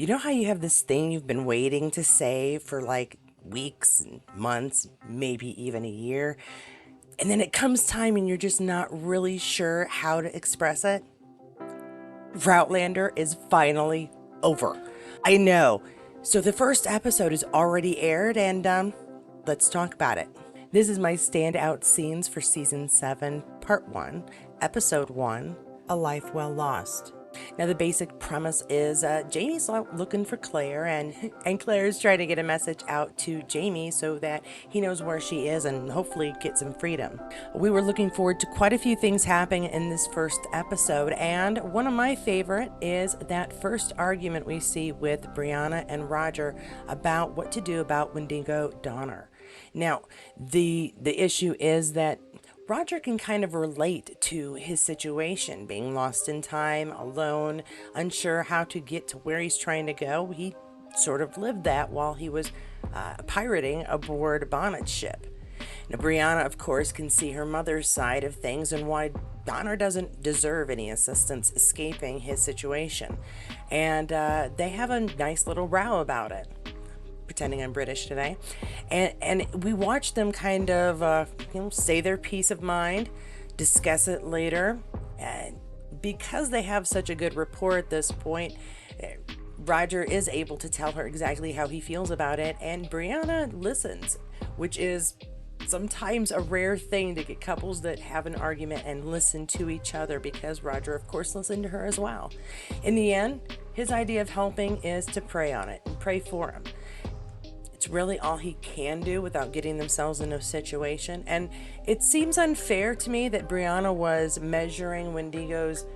You know how you have this thing you've been waiting to say for like weeks and months, maybe even a year, and then it comes time and you're just not really sure how to express it? Droughtlander is finally over. I know. So the first episode is already aired, and let's talk about it. This is my standout scenes for season 7, part 1, episode 1, A Life Well Lost. Now, the basic premise is Jamie's out looking for Claire, and Claire's trying to get a message out to Jamie so that he knows where she is and hopefully get some freedom. We were looking forward to quite a few things happening in this first episode, and one of my favorite is that first argument we see with Brianna and Roger about what to do about Wendigo Donner. Now, the issue is that Roger can kind of relate to his situation, being lost in time, alone, unsure how to get to where he's trying to go. He sort of lived that while he was pirating aboard Bonnet's ship. Now, Brianna, of course, can see her mother's side of things and why Donner doesn't deserve any assistance escaping his situation. And they have a nice little row about it, pretending I'm British today, and we watch them kind of say their peace of mind, discuss it later, and because they have such a good rapport at this point, Roger is able to tell her exactly how he feels about it, and Brianna listens, which is sometimes a rare thing to get couples that have an argument and listen to each other, because Roger, of course, listened to her as well. In the end, his idea of helping is to pray on it and pray for him. It's really all he can do without getting themselves in a situation. And it seems unfair to me that Brianna was measuring Wendigo's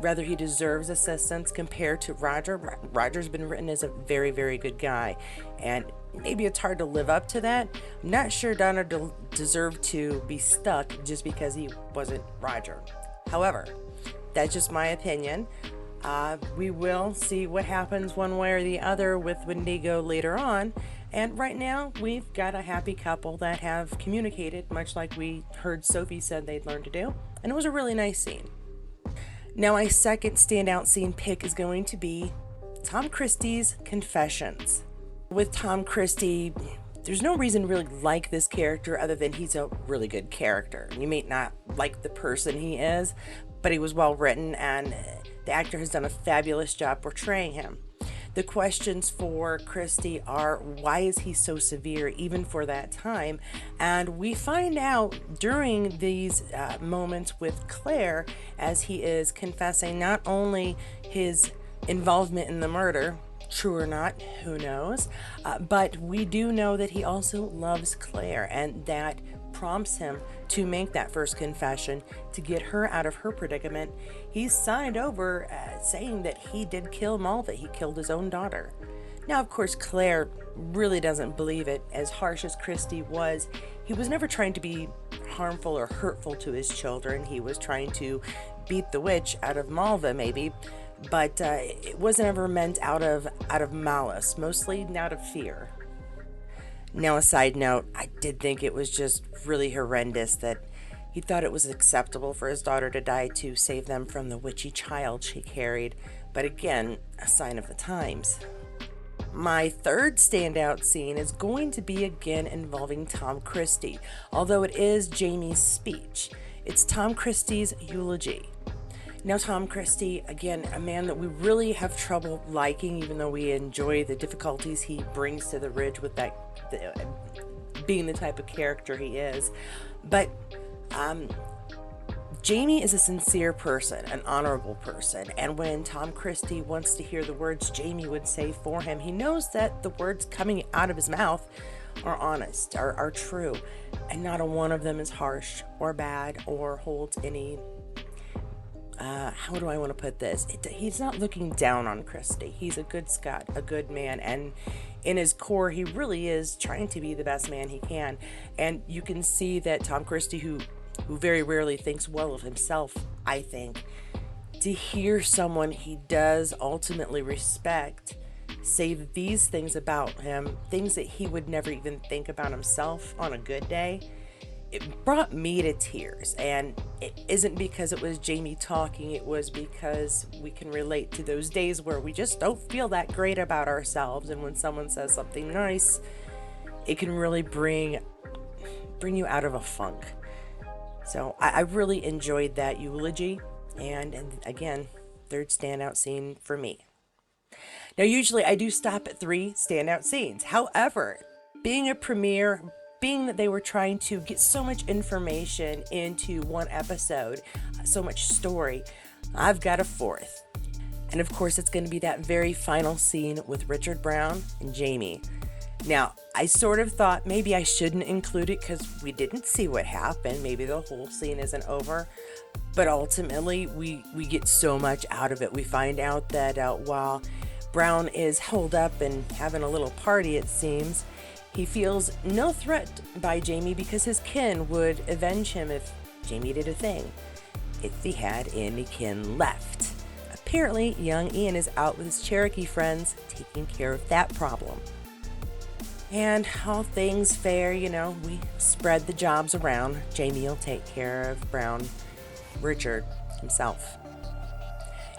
whether he deserves assistance compared to Roger. Roger's been written as a very, very good guy. And maybe it's hard to live up to that. I'm not sure Donner deserved to be stuck just because he wasn't Roger. However, that's just my opinion. We will see what happens one way or the other with Wendigo later on. And right now, we've got a happy couple that have communicated, much like we heard Sophie said they'd learned to do. And it was a really nice scene. Now, my second standout scene pick is going to be Tom Christie's confessions. With Tom Christie, there's no reason to really like this character other than he's a really good character. You may not like the person he is, but he was well written and the actor has done a fabulous job portraying him. The questions for Christie are, why is he so severe even for that time? And we find out during these moments with Claire, as he is confessing not only his involvement in the murder, true or not, who knows, but we do know that he also loves Claire, and that prompts him to make that first confession to get her out of her predicament. He's signed over saying that he did kill Malva. He killed his own daughter. Now, of course, Claire really doesn't believe it. As harsh as Christie was, he was never trying to be harmful or hurtful to his children. He was trying to beat the witch out of Malva, maybe, but it wasn't ever meant out of malice, mostly out of fear. Now, a side note, I did think it was just really horrendous that he thought it was acceptable for his daughter to die to save them from the witchy child she carried, but again, a sign of the times. My third standout scene is going to be again involving Tom Christie, although it is Jamie's speech. It's Tom Christie's eulogy. Now, Tom Christie, again, a man that we really have trouble liking, even though we enjoy the difficulties he brings to the Ridge with being the type of character he is. But Jamie is a sincere person, an honorable person, and when Tom Christie wants to hear the words Jamie would say for him, he knows that the words coming out of his mouth are honest, are true, and not a one of them is harsh or bad or holds any how do I want to put this? He's not looking down on Christie. He's a good Scot, a good man, and in his core, he really is trying to be the best man he can. And you can see that Tom Christie, who very rarely thinks well of himself, I think, to hear someone he does ultimately respect say these things about him, things that he would never even think about himself on a good day, it brought me to tears. And it isn't because it was Jamie talking, it was because we can relate to those days where we just don't feel that great about ourselves. And when someone says something nice, it can really bring you out of a funk. So I really enjoyed that eulogy. And again, third standout scene for me. Now, usually I do stop at 3 standout scenes. However, being a premiere, being that they were trying to get so much information into one episode, so much story, I've got a 4th. And of course, it's going to be that very final scene with Richard Brown and Jamie. Now, I sort of thought maybe I shouldn't include it because we didn't see what happened. Maybe the whole scene isn't over. But ultimately, we get so much out of it. We find out that while Brown is holed up and having a little party, it seems, he feels no threat by Jamie because his kin would avenge him if Jamie did a thing, if he had any kin left. Apparently, young Ian is out with his Cherokee friends taking care of that problem. And all things fair, we spread the jobs around. Jamie will take care of Brown, Richard himself.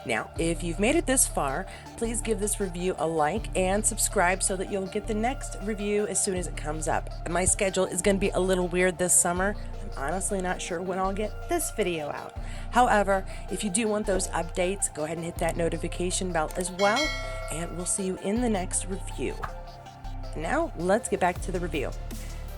Now, if you've made it this far, please give this review a like and subscribe so that you'll get the next review as soon as it comes up. My schedule is going to be a little weird this summer. I'm honestly not sure when I'll get this video out. However, if you do want those updates, go ahead and hit that notification bell as well, and we'll see you in the next review. Now, let's get back to the review.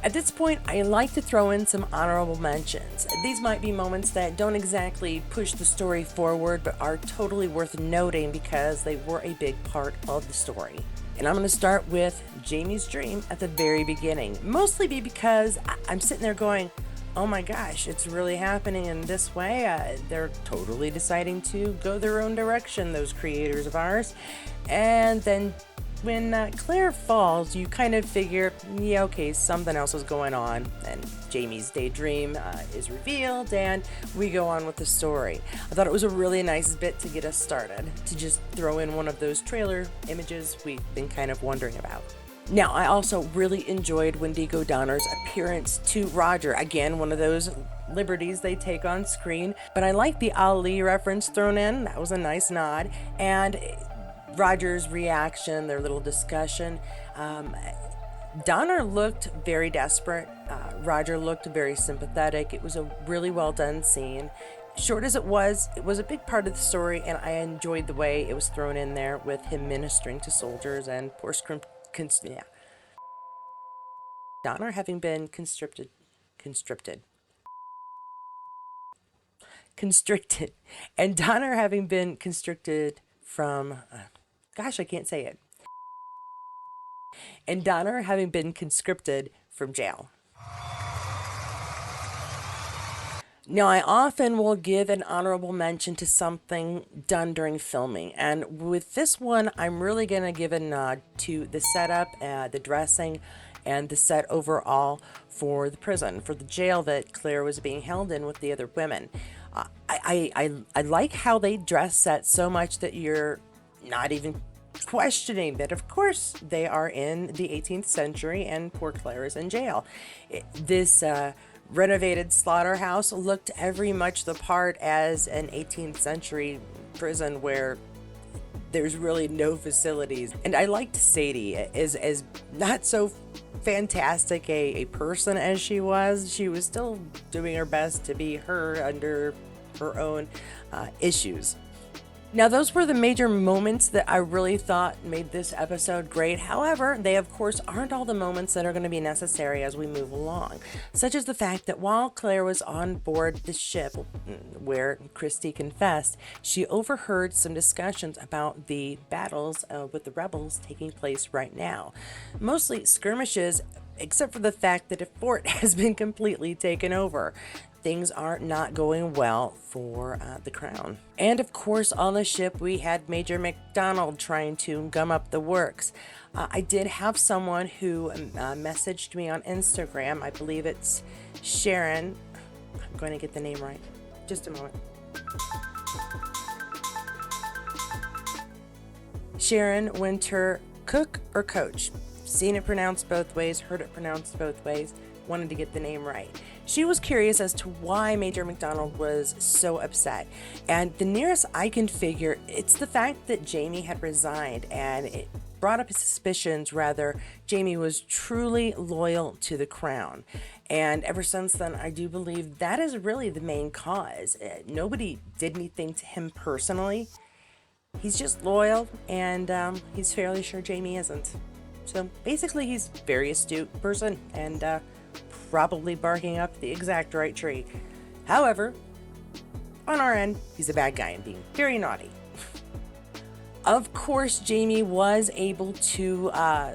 At this point, I like to throw in some honorable mentions. These might be moments that don't exactly push the story forward, but are totally worth noting because they were a big part of the story. And I'm going to start with Jamie's dream at the very beginning, mostly because I'm sitting there going, oh my gosh, it's really happening in this way. They're totally deciding to go their own direction, those creators of ours. And then when Claire falls, you kind of figure, yeah, okay, something else is going on, and Jamie's daydream is revealed, and we go on with the story. I thought it was a really nice bit to get us started, to just throw in one of those trailer images we've been kind of wondering about. Now, I also really enjoyed Wendigo Donner's appearance to Roger. Again, one of those liberties they take on screen, but I like the Ali reference thrown in. That was a nice nod. And Roger's reaction, their little discussion. Donner looked very desperate. Roger looked very sympathetic. It was a really well done scene. Short as it was a big part of the story, and I enjoyed the way it was thrown in there with him ministering to soldiers and poor Donner having been constricted, and Donner having been constricted from, gosh, I can't say it. And Donner having been conscripted from jail. Now, I often will give an honorable mention to something done during filming, and with this one, I'm really going to give a nod to the setup, the dressing, and the set overall for the prison, for the jail that Claire was being held in with the other women. I like how they dress set so much that you're not even questioning that, of course, they are in the 18th century and poor Claire is in jail. This renovated slaughterhouse looked every much the part as an 18th century prison where there's really no facilities. And I liked Sadie as not so fantastic a person as she was. She was still doing her best to be her under her own issues. Now, those were the major moments that I really thought made this episode great. However, they of course aren't all the moments that are going to be necessary as we move along, such as the fact that while Claire was on board the ship where Christie confessed, she overheard some discussions about the battles with the rebels taking place right now. Mostly skirmishes, except for the fact that a fort has been completely taken over. Things are not going well for the Crown. And of course, on the ship, we had Major McDonald trying to gum up the works. I did have someone who messaged me on Instagram. I believe it's Sharon. I'm going to get the name right. Just a moment. Sharon Winter Cook or Coach. Seen it pronounced both ways, heard it pronounced both ways, wanted to get the name right. She was curious as to why Major McDonald was so upset, and the nearest I can figure, it's the fact that Jamie had resigned, and it brought up his suspicions. Rather, Jamie was truly loyal to the crown, and ever since then, I do believe that is really the main cause. Nobody did anything to him personally. He's just loyal, and he's fairly sure Jamie isn't. So basically, he's a very astute person, and probably barking up the exact right tree. However, on our end, he's a bad guy and being very naughty. Of course, Jamie was able to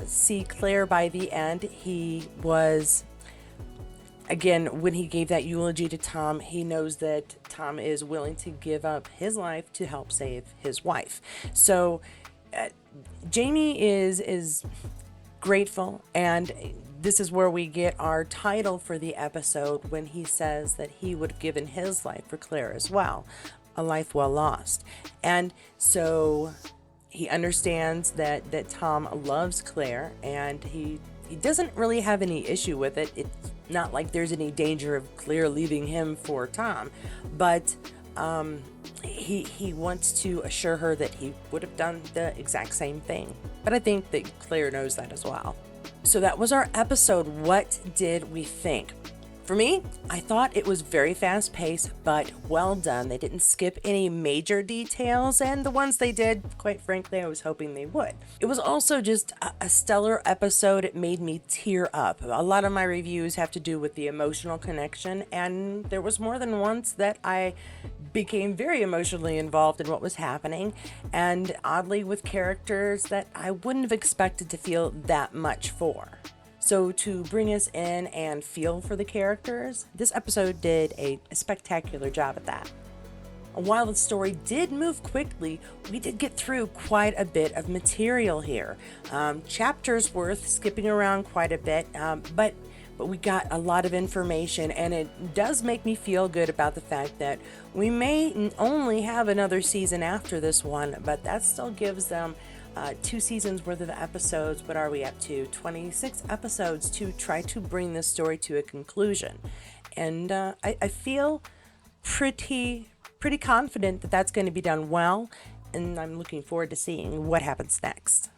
see Claire by the end. He was, again, when he gave that eulogy to Tom, he knows that Tom is willing to give up his life to help save his wife. So Jamie is grateful, and this is where we get our title for the episode when he says that he would have given his life for Claire as well, a life well lost. And so he understands that Tom loves Claire, and he doesn't really have any issue with it. It's not like there's any danger of Claire leaving him for Tom, but he wants to assure her that he would have done the exact same thing. But I think that Claire knows that as well. So that was our episode. What did we think? For me, I thought it was very fast-paced, but well done. They didn't skip any major details, and the ones they did, quite frankly, I was hoping they would. It was also just a stellar episode. It made me tear up. A lot of my reviews have to do with the emotional connection, and there was more than once that I became very emotionally involved in what was happening, and oddly with characters that I wouldn't have expected to feel that much for. So to bring us in and feel for the characters, this episode did a spectacular job at that. While the story did move quickly, we did get through quite a bit of material here. Chapters worth skipping around quite a bit, but we got a lot of information, and it does make me feel good about the fact that we may only have another season after this one, but that still gives them 2 seasons worth of episodes. What are we up to? 26 episodes to try to bring this story to a conclusion. And I feel pretty confident that that's going to be done well, and I'm looking forward to seeing what happens next.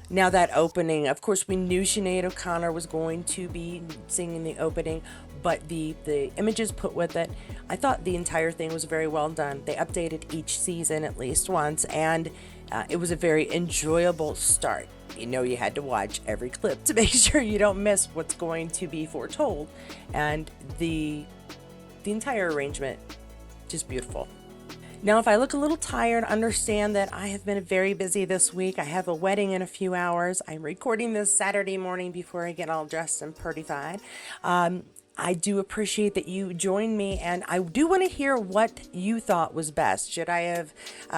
Now that opening, of course, we knew Sinead O'Connor was going to be singing the opening, but the images put with it, I thought the entire thing was very well done. They updated each season at least once, and it was a very enjoyable start. You know, you had to watch every clip to make sure you don't miss what's going to be foretold, and the entire arrangement, just beautiful. Now, if I look a little tired, understand that I have been very busy this week. I have a wedding in a few hours. I'm recording this Saturday morning before I get all dressed and prettified. I do appreciate that you joined me, and I do want to hear what you thought was best. Should I have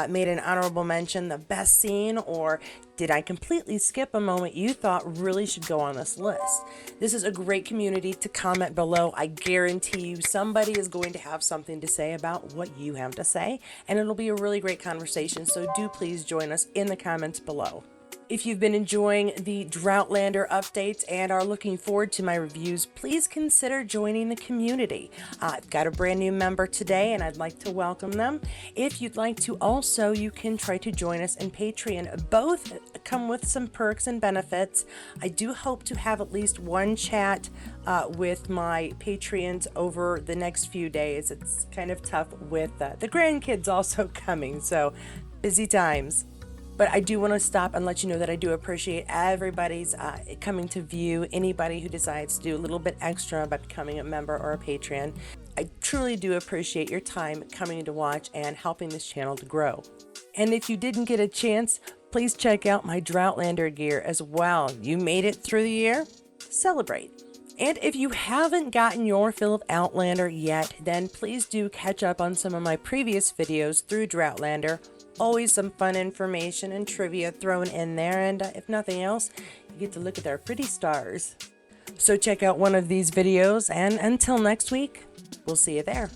made an honorable mention, the best scene, or did I completely skip a moment you thought really should go on this list? This is a great community to comment below. I guarantee you somebody is going to have something to say about what you have to say, and it'll be a really great conversation, so do please join us in the comments below. If you've been enjoying the Droughtlander updates and are looking forward to my reviews, please consider joining the community. I've got a brand new member today, and I'd like to welcome them. If you'd like to also, you can try to join us in Patreon. Both come with some perks and benefits. I do hope to have at least one chat with my Patreons over the next few days. It's kind of tough with the grandkids also coming, so busy times. But I do want to stop and let you know that I do appreciate everybody's coming to view. Anybody who decides to do a little bit extra by becoming a member or a patron. I truly do appreciate your time coming to watch and helping this channel to grow. And if you didn't get a chance, please check out my Droughtlander gear as well. You made it through the year? Celebrate. And if you haven't gotten your fill of Outlander yet, then please do catch up on some of my previous videos through Droughtlander. Always some fun information and trivia thrown in there, and if nothing else, you get to look at our pretty stars. So check out one of these videos, and until next week, we'll see you there.